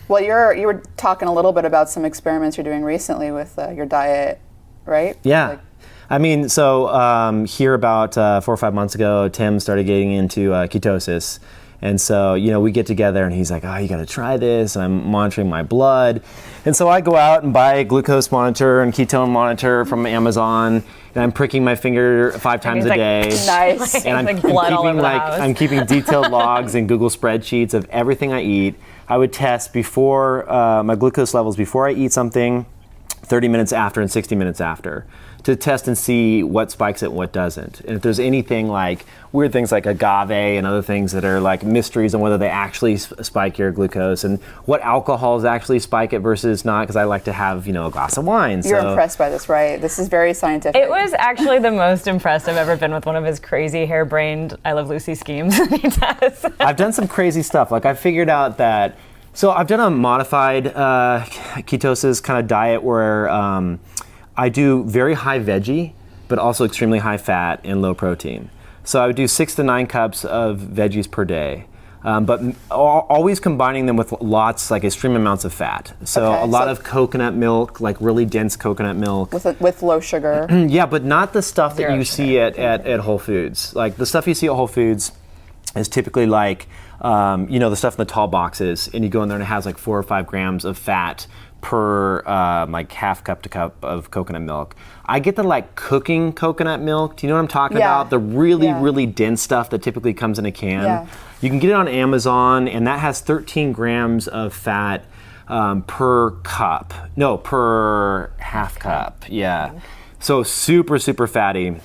Well, you were talking a little bit about some experiments you're doing recently with your diet, right? Yeah. Here about 4 or 5 months ago, Tim started getting into ketosis. And so, we get together and he's like, oh, you got to try this. And I'm monitoring my blood. And so I go out and buy a glucose monitor and ketone monitor from Amazon. And I'm pricking my finger 5 times a day. Nice. And I'm keeping detailed logs and Google spreadsheets of everything I eat. I would test before my glucose levels before I eat something, 30 minutes after and 60 minutes after, to test and see what spikes it and what doesn't. And if there's anything like weird things like agave and other things that are like mysteries on whether they actually spike your glucose and what alcohols actually spike it versus not, because I like to have, a glass of wine. You're impressed by this, right? This is very scientific. It was actually the most impressed I've ever been with one of his crazy harebrained I Love Lucy schemes that he does. I've done some crazy stuff. Like I figured out that, so I've done a modified ketosis kind of diet where I do very high veggie, but also extremely high fat and low protein. So I would do 6 to 9 cups of veggies per day, but always combining them with lots, like extreme amounts of fat. So a lot of coconut milk, like really dense coconut milk. With low sugar. Yeah, but not the stuff that you see at Whole Foods. Like the stuff you see at Whole Foods is typically like, the stuff in the tall boxes, and you go in there and it has like 4 or 5 grams of fat per like half cup to cup of coconut milk. I get the like cooking coconut milk. Do you know what I'm talking about? The really dense stuff that typically comes in a can. Yeah. You can get it on Amazon, and that has 13 grams of fat per half cup. Yeah. So super, super fatty.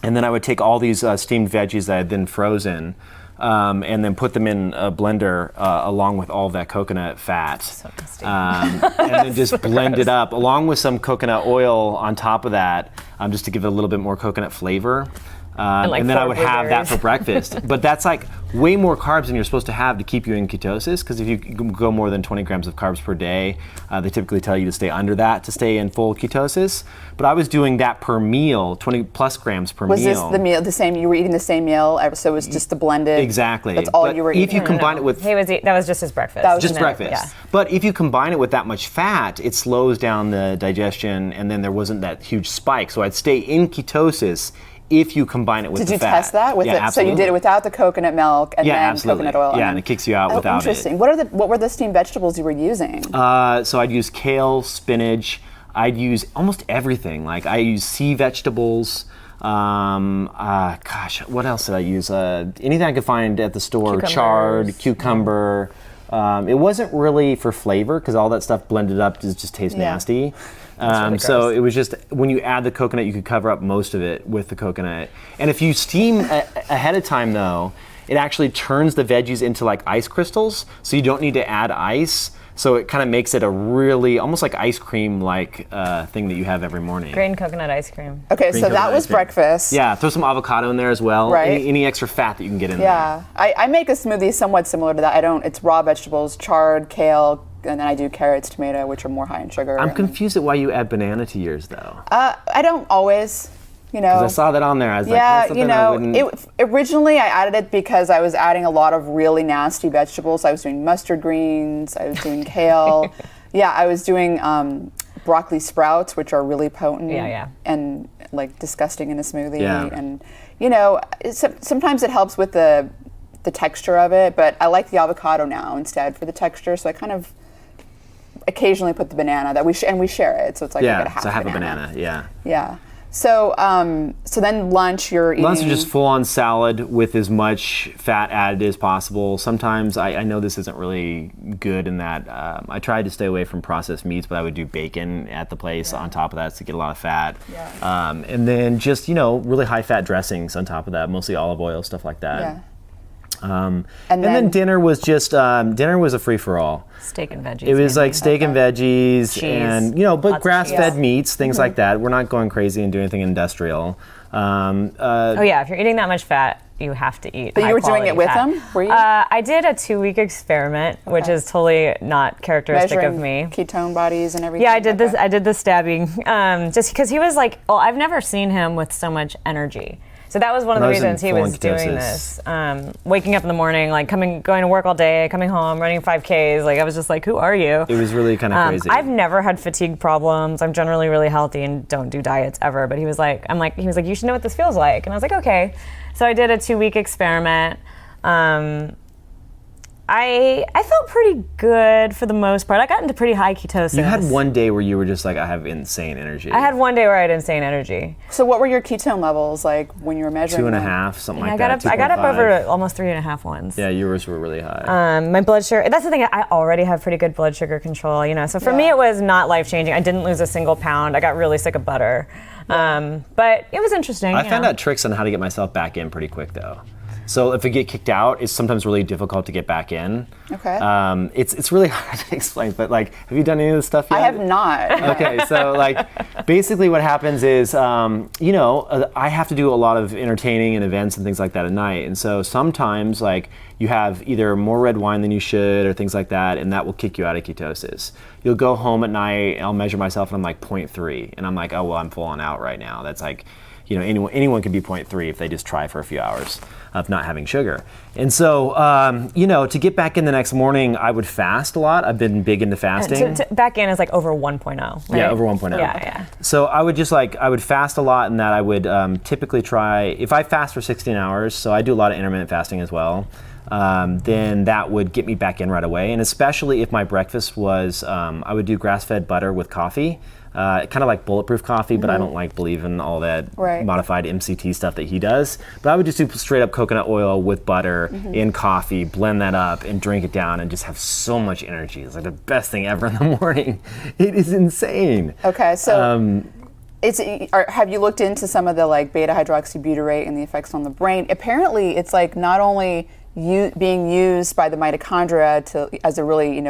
And then I would take all these steamed veggies that I had then frozen, and then put them in a blender along with all of that coconut fat. So tasty. And then just blend it up along with some coconut oil on top of that, just to give it a little bit more coconut flavor. And then I would have that for breakfast. But that's like way more carbs than you're supposed to have to keep you in ketosis, because if you go more than 20 grams of carbs per day, they typically tell you to stay under that to stay in full ketosis. But I was doing that per meal, 20 plus grams per meal. Was this the meal, the same, you were eating the same meal, so it was just the blended? Exactly. That's all you were eating? If you combine it with... that was just his breakfast. That was just breakfast. Yeah. But if you combine it with that much fat, it slows down the digestion, and then there wasn't that huge spike. So I'd stay in ketosis if you combine it with the fat. Did you test that? Absolutely. So you did it without the coconut milk and then coconut oil? Yeah, and it kicks you out without interesting. it. What were the steamed vegetables you were using? So I'd use kale, spinach. I'd use almost everything. Like I use sea vegetables. What else did I use? Anything I could find at the store. Chard, cucumber. It wasn't really for flavor, because all that stuff blended up just tastes nasty. Really so it was just, when you add the coconut, you could cover up most of it with the coconut. And if you steam ahead of time though, it actually turns the veggies into like ice crystals, so you don't need to add ice. So it kind of makes it a really, almost like ice cream like thing that you have every morning. Grain coconut ice cream. Okay, so that was breakfast. Yeah, throw some avocado in there as well. Right. Any extra fat that you can get in there. Yeah, I make a smoothie somewhat similar to that. It's raw vegetables, chard, kale, and then I do carrots, tomato, which are more high in sugar. I'm confused at why you add banana to yours though. I don't always. Because I saw that on there. I was like, that's something I wouldn't... Originally I added it because I was adding a lot of really nasty vegetables. I was doing mustard greens, I was doing kale. Yeah, I was doing broccoli sprouts, which are really potent and like disgusting in a smoothie. Yeah. And sometimes it helps with the texture of it, but I like the avocado now instead for the texture, so I kind of occasionally put the banana that we share it, so it's like I get a half so I have a banana. Yeah. So then lunch, you're eating... Lunch is just full-on salad with as much fat added as possible. Sometimes, I know this isn't really good in that, I tried to stay away from processed meats, but I would do bacon at the place on top of that to get a lot of fat. Yeah. And then just, really high-fat dressings on top of that, mostly olive oil, stuff like that. Yeah. And then dinner was just, dinner was a free-for-all. Steak and veggies. It was like steak and veggies, cheese, and but grass-fed meats, things like that. We're not going crazy and doing anything industrial. If you're eating that much fat, you have to eat. But you were doing it with them, were you? I did a 2-week experiment, which is totally not characteristic Measuring of me. Ketone bodies and everything. Yeah, I did this. I did the stabbing, just because he was like, I've never seen him with so much energy. So that was one of the reasons he was doing this. Waking up in the morning, like going to work all day, coming home, running 5Ks. Like I was just like, who are you? It was really kind of crazy. I've never had fatigue problems. I'm generally really healthy and don't do diets ever. But he was like, you should know what this feels like. And I was like, okay. So I did a 2-week experiment. I felt pretty good for the most part. I got into pretty high ketosis. You had one day where you were just like, I have insane energy. I had one day where I had insane energy. So what were your ketone levels like when you were measuring 2.5, something like that. I got up over almost 3.5 ones. Yeah, yours were really high. My blood sugar, that's the thing, I already have pretty good blood sugar control, So for me, it was not life-changing. I didn't lose a single pound. I got really sick of butter. But it was interesting. I found out tricks on how to get myself back in pretty quick, though. So if I get kicked out, it's sometimes really difficult to get back in. Okay. It's really hard to explain, but like, have you done any of this stuff yet? I have not. Okay, so like, basically what happens is, I have to do a lot of entertaining and events and things like that at night, and so sometimes like you have either more red wine than you should or things like that, and that will kick you out of ketosis. You'll go home at night, I'll measure myself, and I'm like 0.3, and I'm like, oh well, I'm falling out right now. That's like, anyone can be 0.3 if they just try for a few hours of not having sugar. And so, to get back in the next morning, I would fast a lot. I've been big into fasting. Back in is like over 1.0, right? Yeah, over 1.0. Yeah. So I would I would fast a lot, and that I would typically try, if I fast for 16 hours, so I do a lot of intermittent fasting as well, then that would get me back in right away. And especially if my breakfast was, I would do grass-fed butter with coffee. Kind of like bulletproof coffee, but I don't believe in all that modified MCT stuff that he does. But I would just do straight up coconut oil with butter in coffee, blend that up and drink it down and just have so much energy. It's like the best thing ever in the morning. It is insane. Okay, so have you looked into some of the like beta hydroxybutyrate and the effects on the brain? Apparently it's like not only being used by the mitochondria as a really,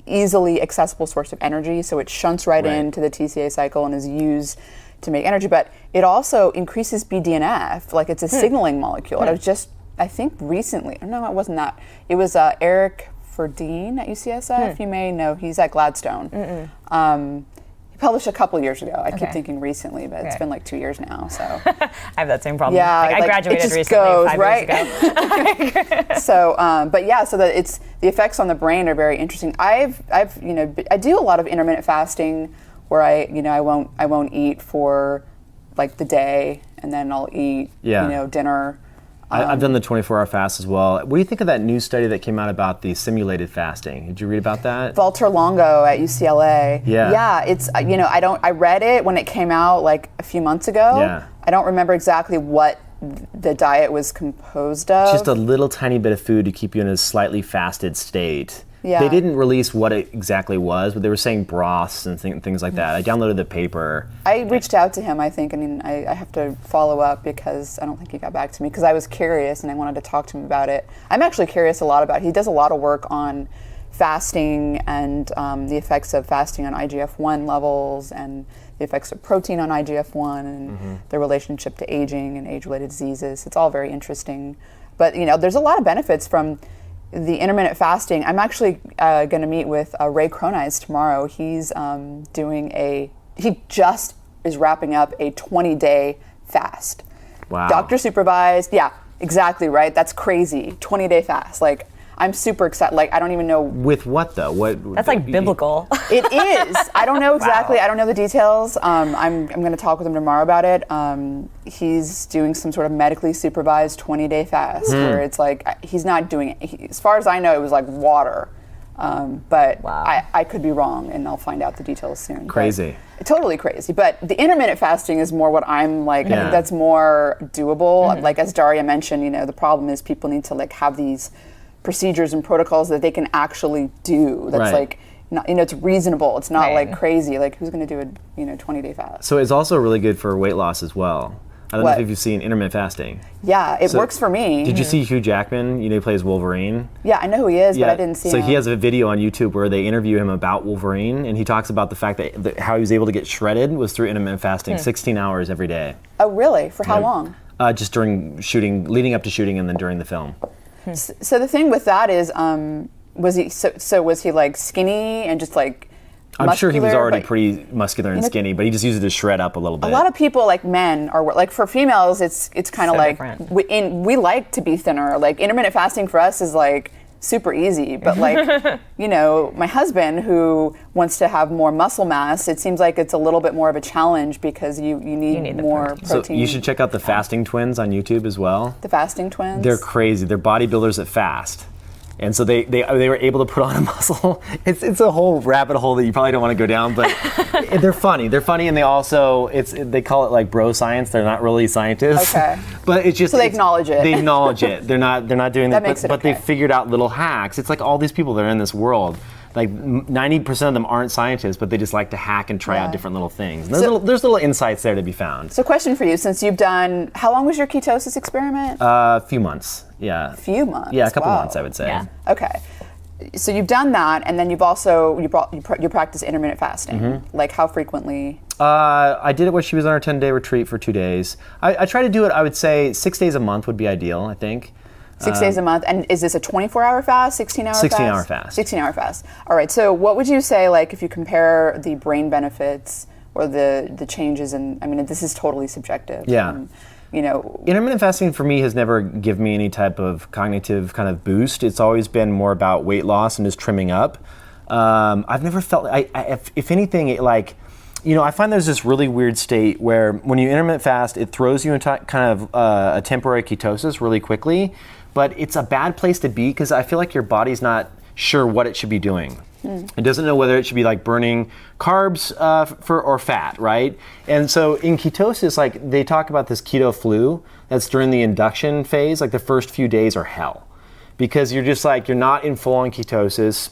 easily accessible source of energy, so it shunts right into the TCA cycle and is used to make energy, but it also increases BDNF, like it's a signaling molecule. I was just, I think recently, no, it wasn't that. It was Eric Ferdine at UCSF, you may know, he's at Gladstone. He published a couple years ago. I keep thinking recently, but it's been like 2 years now, so. I have that same problem. Yeah, I graduated recently, 5 years ago. So, so that it's, the effects on the brain are very interesting. I do a lot of intermittent fasting where I won't eat for like the day, and then I'll eat, dinner. I've done the 24-hour fast as well. What do you think of that new study that came out about the simulated fasting? Did you read about that? Walter Longo at UCLA. Yeah, it's, I read it when it came out like a few months ago. Yeah. I don't remember exactly what the diet was composed of. Just a little tiny bit of food to keep you in a slightly fasted state. Yeah. They didn't release what it exactly was, but they were saying broths and things like that. I downloaded the paper. I reached out to him, I think. I have to follow up because I don't think he got back to me because I was curious and I wanted to talk to him about it. I'm actually curious a lot about it. He does a lot of work on fasting and the effects of fasting on IGF-1 levels and the effects of protein on IGF-1 and the relationship to aging and age-related diseases. It's all very interesting. But, there's a lot of benefits from the intermittent fasting. I'm actually going to meet with Ray Cronise tomorrow. He's he just is wrapping up a 20-day fast. Wow. Doctor supervised. Yeah, exactly right. That's crazy. 20-day fast. Like, I'm super excited. Like, I don't even know. With what though? That's like biblical. It is. I don't know exactly. Wow. I don't know the details. I'm going to talk with him tomorrow about it. He's doing some sort of medically supervised 20-day fast where it's like he's not doing it. As far as I know, it was like water. But wow. I could be wrong, and I'll find out the details soon. Crazy. But, totally crazy. But the intermittent fasting is more what I'm like. I think that's more doable. Like as Daria mentioned, the problem is people need to like have these procedures and protocols that they can actually do. That's like, not, it's reasonable. It's not like crazy. Like who's going to do a 20-day fast? So it's also really good for weight loss as well. I don't know if you've seen intermittent fasting. Yeah, it works for me. Did you see Hugh Jackman? He plays Wolverine. Yeah, I know who he is, but I didn't see him. So he has a video on YouTube where they interview him about Wolverine, and he talks about the fact that how he was able to get shredded was through intermittent fasting, 16 hours every day. Oh, really? For how long? Just during shooting, leading up to shooting, and then during the film. So the thing with that is, was he like skinny and just like I'm sure he was already pretty muscular and skinny, but he just used it to shred up a little bit. A lot of people, like men, are like, for females, it's kind of like we like to be thinner. Like intermittent fasting for us is like super easy, but like my husband who wants to have more muscle mass, it seems like it's a little bit more of a challenge because you need more protein. So you should check out the Fasting Twins on YouTube as well. The Fasting Twins? They're crazy. They're bodybuilders that fast. And so they were able to put on a muscle. It's a whole rabbit hole that you probably don't want to go down, but they're funny. They're funny, and they also they call it like bro science. They're not really scientists. Okay. But it's just so they acknowledge it. They acknowledge it. They're not doing that. But okay. they figured out little hacks. It's like all these people that are in this world. Like 90% of them aren't scientists, but they just like to hack and try out different little things. And there's little insights there to be found. So question for you, since you've done, how long was your ketosis experiment? A few months, yeah. A few months? Yeah, a couple months, I would say. Yeah. Okay. So you've done that, and then you've also, you practice intermittent fasting. Mm-hmm. Like how frequently? I did it when she was on her 10-day retreat for 2 days. I try to do it, I would say 6 days a month would be ideal, I think. 6 days a month. And is this a 24-hour fast, 16-hour fast? 16-hour fast. 16-hour fast. All right. So what would you say, like, if you compare the brain benefits or the changes in, I mean, this is totally subjective. Yeah. Intermittent fasting for me has never given me any type of cognitive kind of boost. It's always been more about weight loss and just trimming up. I've never felt, if anything, I find there's this really weird state where when you intermittent fast, it throws you into kind of a temporary ketosis really quickly. But it's a bad place to be because I feel like your body's not sure what it should be doing. It doesn't know whether it should be like burning carbs or fat, right? And so in ketosis, like they talk about this keto flu that's during the induction phase, like the first few days are hell. Because you're just like, you're not in full-on ketosis.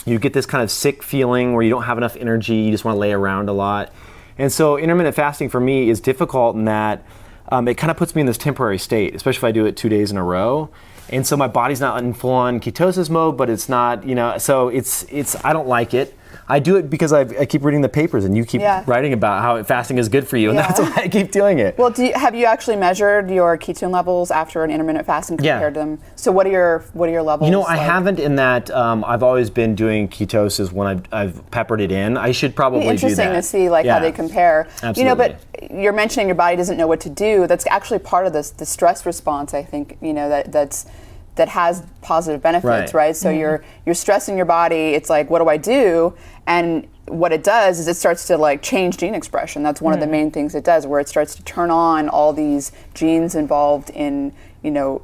You get this kind of sick feeling where you don't have enough energy, you just want to lay around a lot. And so intermittent fasting for me is difficult in that it kind of puts me in this temporary state, especially if I do it 2 days in a row. And so my body's not in full-on ketosis mode, but it's not, so it's I don't like it. I do it because I keep reading the papers and you keep writing about how fasting is good for you, and that's why I keep doing it. Well, have you actually measured your ketone levels after an intermittent fast and compared them? So what are your levels? I haven't in that. I've always been doing ketosis when I've peppered it in. I should probably do that. Interesting to see how they compare. Absolutely. But you're mentioning your body doesn't know what to do. That's actually part of the stress response. I think that has positive benefits, right? So you're stressing your body. It's like, what do I do? And what it does is it starts to like change gene expression. That's one of the main things it does, where it starts to turn on all these genes involved in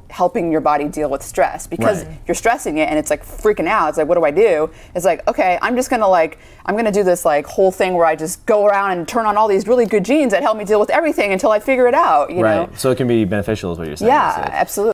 helping your body deal with stress, because you're stressing it and it's like freaking out. It's like, what do I do? It's like, okay, I'm gonna do this like whole thing where I just go around and turn on all these really good genes that help me deal with everything until I figure it out. You know? So it can be beneficial is what you're saying. Yeah, absolutely.